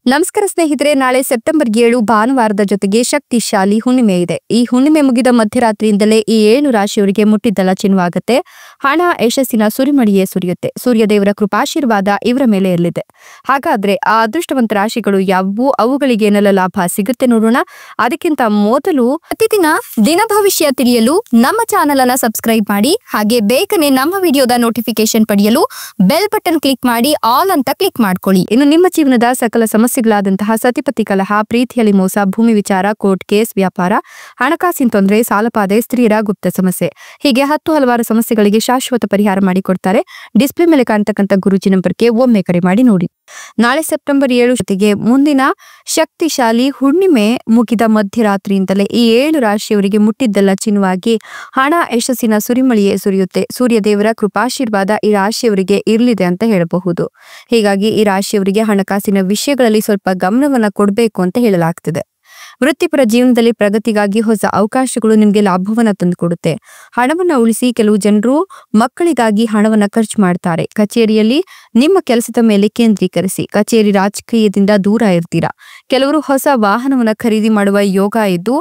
ನಮಸ್ಕಾರ ಸ್ನೇಹಿತರೆ, ನಾಳೆ ಸೆಪ್ಟೆಂಬರ್ 7 ಭಾನುವಾರದ ಜೊತೆಗೆ ಶಕ್ತಿಶಾಲಿ ಹುಣ್ಣಿಮೆ ಇದೆ. ಈ ಹುಣ್ಣಿಮೆ ಮುಗಿದ ಮಧ್ಯರಾತ್ರಿಯಿಂದಲೇ ಈ 7 ರಾಶಿಯವರಿಗೆ ಮುಟ್ಟಿದ್ದೆಲ್ಲ ಚಿನ್ನವಾಗುತ್ತೆ. ಹಣ ಯಶಸ್ಸಿನ ಸುರಿಮಳೆಯೇ ಸುರಿಯುತ್ತೆ. ಸೂರ್ಯದೇವರ ಕೃಪಾಶೀರ್ವಾದ ಇವರ ಮೇಲೆ ಇರಲಿದೆ. ಹಾಗಾದ್ರೆ ಆ ಅದೃಷ್ಟವಂತ ರಾಶಿಗಳು ಯಾವುವು, ಅವುಗಳಿಗೆ ಏನೆಲ್ಲ ಲಾಭ ಸಿಗುತ್ತೆ ನೋಡೋಣ. ಅದಕ್ಕಿಂತ ಮೊದಲು ಪ್ರತಿದಿನ ದಿನ ಭವಿಷ್ಯ ತಿಳಿಯಲು ನಮ್ಮ ಚಾನೆಲ್ ಅನ್ನ ಸಬ್ಸ್ಕ್ರೈಬ್ ಮಾಡಿ. ಹಾಗೆ ಬೇಗನೆ ನಮ್ಮ ವಿಡಿಯೋದ ನೋಟಿಫಿಕೇಶನ್ ಪಡೆಯಲು ಬೆಲ್ ಬಟನ್ ಕ್ಲಿಕ್ ಮಾಡಿ ಆಲ್ ಅಂತ ಕ್ಲಿಕ್ ಮಾಡ್ಕೊಳ್ಳಿ. ಇನ್ನು ನಿಮ್ಮ ಜೀವನದ ಸಕಲ ಸಮಸ್ಯೆಗಳಾದಂತಹ ಸತಿಪತಿ ಕಲಹ, ಪ್ರೀತಿಯಲ್ಲಿ ಮೋಸ, ಭೂಮಿ ವಿಚಾರ, ಕೋರ್ಟ್ ಕೇಸ್, ವ್ಯಾಪಾರ, ಹಣಕಾಸಿನ ತೊಂದರೆ, ಸಾಲಪಾದೆ, ಸ್ತ್ರೀಯರ ಗುಪ್ತ ಸಮಸ್ಯೆ, ಹೀಗೆ ಹಲವಾರು ಸಮಸ್ಯೆಗಳಿಗೆ ಶಾಶ್ವತ ಪರಿಹಾರ ಮಾಡಿಕೊಡ್ತಾರೆ. ಡಿಸ್ಪ್ಲೇ ಮೇಲೆ ಕಾಣ್ತಕ್ಕಂಥ ಗುರುಜಿ ನಂಬರ್ಗೆ ಒಮ್ಮೆ ಕರೆ ಮಾಡಿ ನೋಡಿ. ನಾಳೆ ಸೆಪ್ಟೆಂಬರ್ 7 ಜೊತೆಗೆ ಮುಂದಿನ ಶಕ್ತಿಶಾಲಿ ಹುಣ್ಣಿಮೆ ಮುಗಿದ ಮಧ್ಯರಾತ್ರಿಯಿಂದಲೇ ಈ 7 ರಾಶಿಯವರಿಗೆ ಮುಟ್ಟಿದ್ದೆಲ್ಲ ಚಿನ್ನವಾಗಿ ಹಣ ಯಶಸ್ಸಿನ ಸುರಿಮಳೆಯೇ ಸುರಿಯುತ್ತೆ. ಸೂರ್ಯದೇವರ ಕೃಪಾಶೀರ್ವಾದ ಈ ರಾಶಿಯವರಿಗೆ ಇರಲಿದೆ ಅಂತ ಹೇಳಬಹುದು. ಹೀಗಾಗಿ ಈ ರಾಶಿಯವರಿಗೆ ಹಣಕಾಸಿನ ವಿಷಯಗಳಲ್ಲಿ ಸ್ವಲ್ಪ ಗಮನವನ್ನ ಕೊಡಬೇಕು ಅಂತ ಹೇಳಲಾಗ್ತಿದೆ. ವೃತ್ತಿಪರ ಜೀವನದಲ್ಲಿ ಪ್ರಗತಿಗಾಗಿ ಹೊಸ ಅವಕಾಶಗಳು ನಿಮಗೆ ಲಾಭವನ್ನ ತಂದುಕೊಡುತ್ತೆ. ಹಣವನ್ನ ಉಳಿಸಿ ಕೆಲವು ಜನರು ಮಕ್ಕಳಿಗಾಗಿ ಹಣವನ್ನ ಖರ್ಚು ಮಾಡ್ತಾರೆ. ಕಚೇರಿಯಲ್ಲಿ ನಿಮ್ಮ ಕೆಲಸದ ಮೇಲೆ ಕೇಂದ್ರೀಕರಿಸಿ. ಕಚೇರಿ ರಾಜಕೀಯದಿಂದ ದೂರ ಇರ್ತೀರಾ. ಕೆಲವರು ಹೊಸ ವಾಹನವನ್ನ ಖರೀದಿ ಮಾಡುವ ಯೋಗ ಇದ್ದು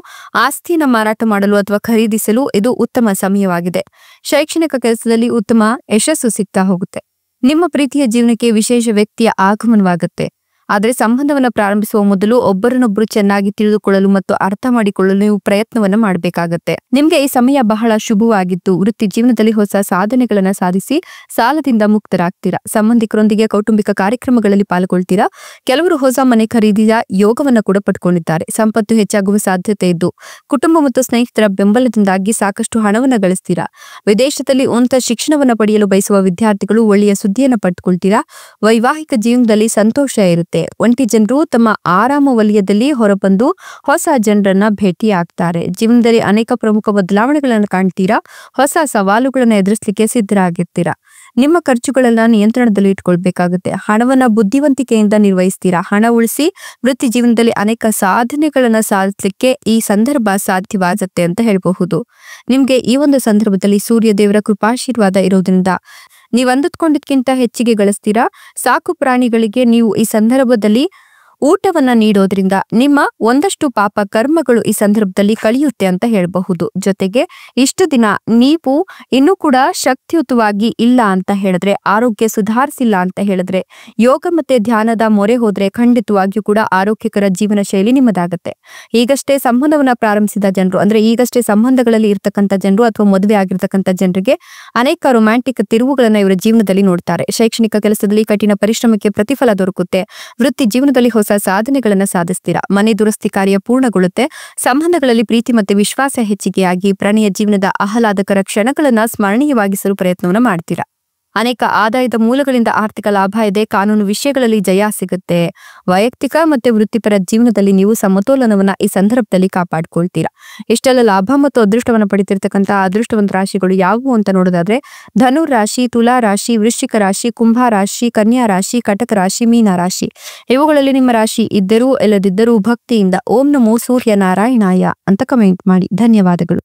ಆಸ್ತಿಯನ್ನ ಮಾರಾಟ ಮಾಡಲು ಅಥವಾ ಖರೀದಿಸಲು ಇದು ಉತ್ತಮ ಸಮಯವಾಗಿದೆ. ಶೈಕ್ಷಣಿಕ ಕೆಲಸದಲ್ಲಿ ಉತ್ತಮ ಯಶಸ್ಸು ಸಿಗ್ತಾ ಹೋಗುತ್ತೆ. ನಿಮ್ಮ ಪ್ರೀತಿಯ ಜೀವನಕ್ಕೆ ವಿಶೇಷ ವ್ಯಕ್ತಿಯ ಆಗಮನವಾಗುತ್ತೆ. ಆದರೆ ಸಂಬಂಧವನ್ನ ಪ್ರಾರಂಭಿಸುವ ಮೊದಲು ಒಬ್ಬರನ್ನೊಬ್ಬರು ಚೆನ್ನಾಗಿ ತಿಳಿದುಕೊಳ್ಳಲು ಮತ್ತು ಅರ್ಥ ಮಾಡಿಕೊಳ್ಳಲು ನೀವು ಪ್ರಯತ್ನವನ್ನ ಮಾಡಬೇಕಾಗತ್ತೆ. ನಿಮ್ಗೆ ಈ ಸಮಯ ಬಹಳ ಶುಭವಾಗಿದ್ದು ವೃತ್ತಿ ಜೀವನದಲ್ಲಿ ಹೊಸ ಸಾಧನೆಗಳನ್ನ ಸಾಧಿಸಿ ಸಾಲದಿಂದ ಮುಕ್ತರಾಗ್ತೀರಾ. ಸಂಬಂಧಿಕರೊಂದಿಗೆ ಕೌಟುಂಬಿಕ ಕಾರ್ಯಕ್ರಮಗಳಲ್ಲಿ ಪಾಲ್ಗೊಳ್ತೀರಾ. ಕೆಲವರು ಹೊಸ ಮನೆ ಖರೀದಿಯ ಯೋಗವನ್ನ ಕೂಡ ಪಡ್ಕೊಂಡಿದ್ದಾರೆ. ಸಂಪತ್ತು ಹೆಚ್ಚಾಗುವ ಸಾಧ್ಯತೆ ಇದ್ದು ಕುಟುಂಬ ಮತ್ತು ಸ್ನೇಹಿತರ ಬೆಂಬಲದಿಂದಾಗಿ ಸಾಕಷ್ಟು ಹಣವನ್ನ ಗಳಿಸ್ತೀರಾ. ವಿದೇಶದಲ್ಲಿ ಉನ್ನತ ಶಿಕ್ಷಣವನ್ನ ಪಡೆಯಲು ಬಯಸುವ ವಿದ್ಯಾರ್ಥಿಗಳು ಒಳ್ಳೆಯ ಸುದ್ದಿಯನ್ನ ಪಡ್ಕೊಳ್ತೀರಾ. ವೈವಾಹಿಕ ಜೀವನದಲ್ಲಿ ಸಂತೋಷ ಇರುತ್ತೆ. ಒಂಟಿ ಜನರು ತಮ್ಮ ಆರಾಮ ವಲಯದಲ್ಲಿ ಹೊರಬಂದು ಹೊಸ ಜನರನ್ನ ಭೇಟಿಯಾಗ್ತಾರೆ. ಜೀವನದಲ್ಲಿ ಅನೇಕ ಪ್ರಮುಖ ಬದಲಾವಣೆಗಳನ್ನು ಕಾಣ್ತೀರಾ. ಹೊಸ ಸವಾಲುಗಳನ್ನ ಎದುರಿಸಲಿಕ್ಕೆ ಸಿದ್ಧರಾಗಿರ್ತೀರಾ. ನಿಮ್ಮ ಖರ್ಚುಗಳನ್ನ ನಿಯಂತ್ರಣದಲ್ಲಿ ಇಟ್ಕೊಳ್ಬೇಕಾಗುತ್ತೆ. ಹಣವನ್ನ ಬುದ್ಧಿವಂತಿಕೆಯಿಂದ ನಿರ್ವಹಿಸ್ತೀರಾ. ಹಣ ಉಳಿಸಿ ವೃತ್ತಿ ಜೀವನದಲ್ಲಿ ಅನೇಕ ಸಾಧನೆಗಳನ್ನ ಸಾಧಿಸಲಿಕ್ಕೆ ಈ ಸಂದರ್ಭ ಸಾಧ್ಯವಾಗುತ್ತೆ ಅಂತ ಹೇಳಬಹುದು. ನಿಮ್ಗೆ ಈ ಒಂದು ಸಂದರ್ಭದಲ್ಲಿ ಸೂರ್ಯ ದೇವರ ಕೃಪಾಶೀರ್ವಾದ ಇರೋದ್ರಿಂದ ನೀವು ಅಂದುಕೊಂಡಿದ್ಕಿಂತ ಹೆಚ್ಚಿಗೆ ಗಳಿಸ್ತೀರಾ. ಸಾಕು ಪ್ರಾಣಿಗಳಿಗೆ ನೀವು ಈ ಸಂದರ್ಭದಲ್ಲಿ ಊಟವನ್ನ ನೀಡೋದ್ರಿಂದ ನಿಮ್ಮ ಒಂದಷ್ಟು ಪಾಪ ಕರ್ಮಗಳು ಈ ಸಂದರ್ಭದಲ್ಲಿ ಕಳೆಯುತ್ತೆ ಅಂತ ಹೇಳಬಹುದು. ಜೊತೆಗೆ ಇಷ್ಟು ದಿನ ನೀವು ಇನ್ನೂ ಕೂಡ ಶಕ್ತಿಯುತವಾಗಿ ಇಲ್ಲ ಅಂತ ಹೇಳಿದ್ರೆ, ಆರೋಗ್ಯ ಸುಧಾರಿಸಿಲ್ಲ ಅಂತ ಹೇಳಿದ್ರೆ, ಯೋಗ ಮತ್ತೆ ಧ್ಯಾನದ ಮೊರೆ ಹೋದ್ರೆ ಖಂಡಿತವಾಗಿಯೂ ಕೂಡ ಆರೋಗ್ಯಕರ ಜೀವನ ಶೈಲಿ ನಿಮ್ಮದಾಗತ್ತೆ. ಈಗಷ್ಟೇ ಸಂಬಂಧವನ್ನ ಪ್ರಾರಂಭಿಸಿದ ಜನರು, ಅಂದ್ರೆ ಈಗಷ್ಟೇ ಸಂಬಂಧಗಳಲ್ಲಿ ಇರ್ತಕ್ಕಂಥ ಜನರು ಅಥವಾ ಮದುವೆ ಆಗಿರ್ತಕ್ಕಂಥ ಜನರಿಗೆ ಅನೇಕ ರೊಮ್ಯಾಂಟಿಕ್ ತಿರುವುಗಳನ್ನ ಇವರ ಜೀವನದಲ್ಲಿ ನೋಡ್ತಾರೆ. ಶೈಕ್ಷಣಿಕ ಕೆಲಸದಲ್ಲಿ ಕಠಿಣ ಪರಿಶ್ರಮಕ್ಕೆ ಪ್ರತಿಫಲ ದೊರಕುತ್ತೆ. ವೃತ್ತಿ ಜೀವನದಲ್ಲಿ ಹೊಸ ಸಾಧನೆಗಳನ್ನ ಸಾಧಿಸ್ತೀರಾ. ಮನೆ ದುರಸ್ತಿ ಕಾರ್ಯ ಪೂರ್ಣಗೊಳ್ಳುತ್ತೆ. ಸಂಬಂಧಗಳಲ್ಲಿ ಪ್ರೀತಿ ಮತ್ತೆ ವಿಶ್ವಾಸ ಹೆಚ್ಚಿಗೆಯಾಗಿ ಪ್ರಣಯ ಜೀವನದ ಆಹ್ಲಾದಕರ ಕ್ಷಣಗಳನ್ನ ಸ್ಮರಣೀಯವಾಗಿಸಲು ಪ್ರಯತ್ನವನ್ನ ಮಾಡ್ತೀರಾ. ಅನೇಕ ಆದಾಯದ ಮೂಲಗಳಿಂದ ಆರ್ಥಿಕ ಲಾಭ ಇದೆ. ಕಾನೂನು ವಿಷಯಗಳಲ್ಲಿ ಜಯ ಸಿಗುತ್ತೆ. ವೈಯಕ್ತಿಕ ಮತ್ತೆ ವೃತ್ತಿಪರ ಜೀವನದಲ್ಲಿ ನೀವು ಸಮತೋಲನವನ್ನ ಈ ಸಂದರ್ಭದಲ್ಲಿ ಕಾಪಾಡ್ಕೊಳ್ತೀರಾ. ಇಷ್ಟೆಲ್ಲ ಲಾಭ ಮತ್ತು ಅದೃಷ್ಟವನ್ನ ಪಡಿತಿರ್ತಕ್ಕಂಥ ಅದೃಷ್ಟವಂತ ರಾಶಿಗಳು ಯಾವುವು ಅಂತ ನೋಡೋದಾದ್ರೆ, ಧನು ರಾಶಿ, ತುಲಾ ರಾಶಿ, ವೃಶ್ಚಿಕ ರಾಶಿ, ಕುಂಭ ರಾಶಿ, ಕನ್ಯಾ ರಾಶಿ, ಕಟಕ ರಾಶಿ, ಮೀನ ರಾಶಿ. ಇವುಗಳಲ್ಲಿ ನಿಮ್ಮ ರಾಶಿ ಇದ್ದರೂ ಇಲ್ಲದಿದ್ದರೂ ಭಕ್ತಿಯಿಂದ ಓಂ ನಮೋ ಸೂರ್ಯ ನಾರಾಯಣಾಯ ಅಂತ ಕಮೆಂಟ್ ಮಾಡಿ. ಧನ್ಯವಾದಗಳು.